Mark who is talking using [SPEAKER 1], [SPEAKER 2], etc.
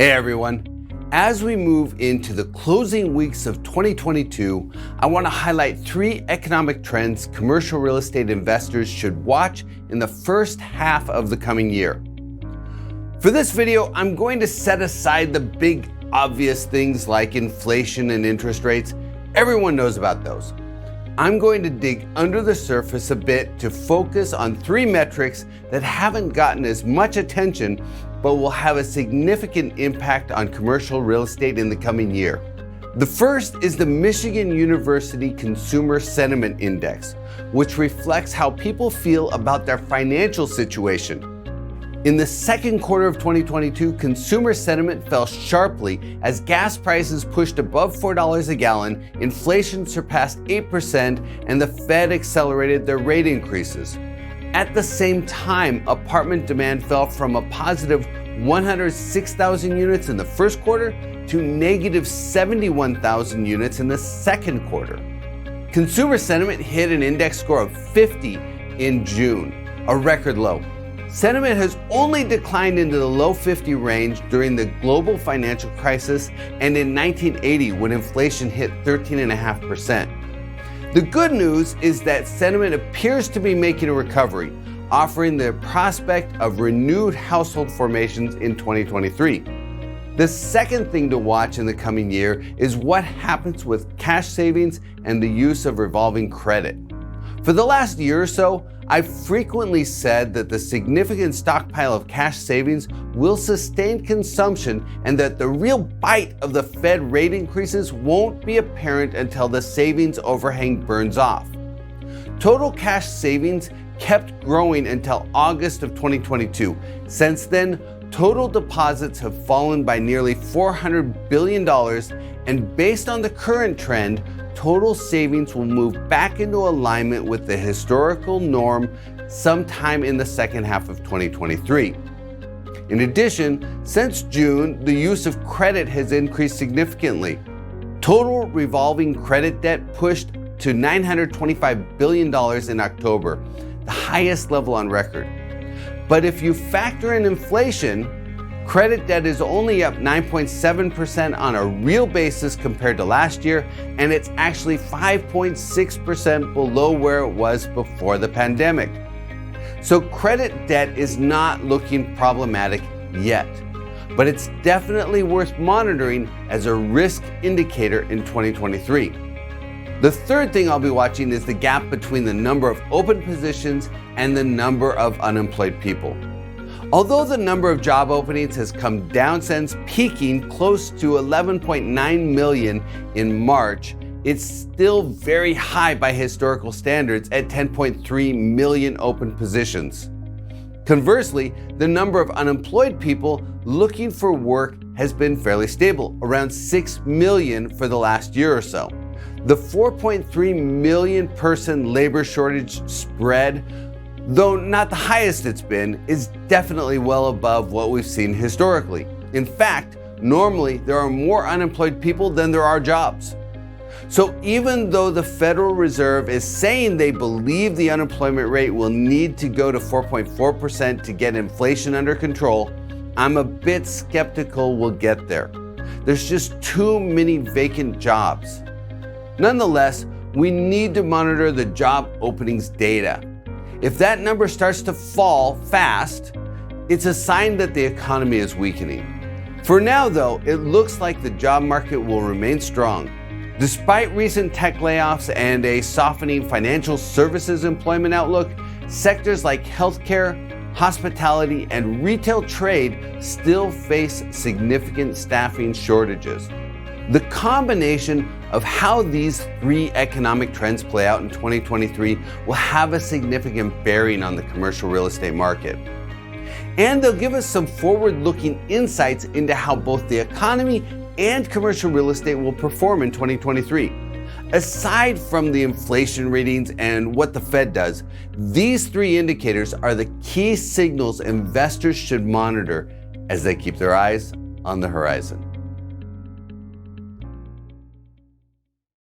[SPEAKER 1] Hey everyone, as we move into the closing weeks of 2022, I want to highlight 3 economic trends commercial real estate investors should watch in the first half of the coming year. For this video, I'm going to set aside the big obvious things like inflation and interest rates. Everyone knows about those. I'm going to dig under the surface a bit to focus on 3 metrics that haven't gotten as much attention but will have a significant impact on commercial real estate in the coming year. The first is the Michigan University Consumer Sentiment Index, which reflects how people feel about their financial situation. In the second quarter of 2022, consumer sentiment fell sharply as gas prices pushed above $4 a gallon, inflation surpassed 8%, and the Fed accelerated their rate increases. At the same time, apartment demand fell from a positive 106,000 units in the first quarter to negative 71,000 units in the second quarter. Consumer sentiment hit an index score of 50 in June, a record low. Sentiment has only declined into the low 50 range during the global financial crisis and in 1980 when inflation hit 13.5%. The good news is that sentiment appears to be making a recovery, offering the prospect of renewed household formations in 2023. The second thing to watch in the coming year is what happens with cash savings and the use of revolving credit. For the last year or so, I've frequently said that the significant stockpile of cash savings will sustain consumption and that the real bite of the Fed rate increases won't be apparent until the savings overhang burns off. Total cash savings kept growing until August of 2022. Since then, total deposits have fallen by nearly $400 billion, and based on the current trend, total savings will move back into alignment with the historical norm sometime in the second half of 2023. In addition, since June, the use of credit has increased significantly. Total revolving credit debt pushed to $925 billion in October, the highest level on record. But if you factor in inflation, credit debt is only up 9.7% on a real basis compared to last year, and it's actually 5.6% below where it was before the pandemic. So credit debt is not looking problematic yet, but it's definitely worth monitoring as a risk indicator in 2023. The third thing I'll be watching is the gap between the number of open positions and the number of unemployed people. Although the number of job openings has come down since peaking close to 11.9 million in March, it's still very high by historical standards at 10.3 million open positions. Conversely, the number of unemployed people looking for work has been fairly stable, around 6 million for the last year or so. The 4.3 million person labor shortage spread, though not the highest it's been, is definitely well above what we've seen historically. In fact, normally there are more unemployed people than there are jobs. So even though the Federal Reserve is saying they believe the unemployment rate will need to go to 4.4% to get inflation under control, I'm a bit skeptical we'll get there. There's just too many vacant jobs. Nonetheless, we need to monitor the job openings data. If that number starts to fall fast, it's a sign that the economy is weakening. For now, though, it looks like the job market will remain strong. Despite recent tech layoffs and a softening financial services employment outlook, sectors like healthcare, hospitality, and retail trade still face significant staffing shortages. The combination of how these 3 economic trends play out in 2023 will have a significant bearing on the commercial real estate market. And they'll give us some forward-looking insights into how both the economy and commercial real estate will perform in 2023. Aside from the inflation readings and what the Fed does, these 3 indicators are the key signals investors should monitor as they keep their eyes on the horizon.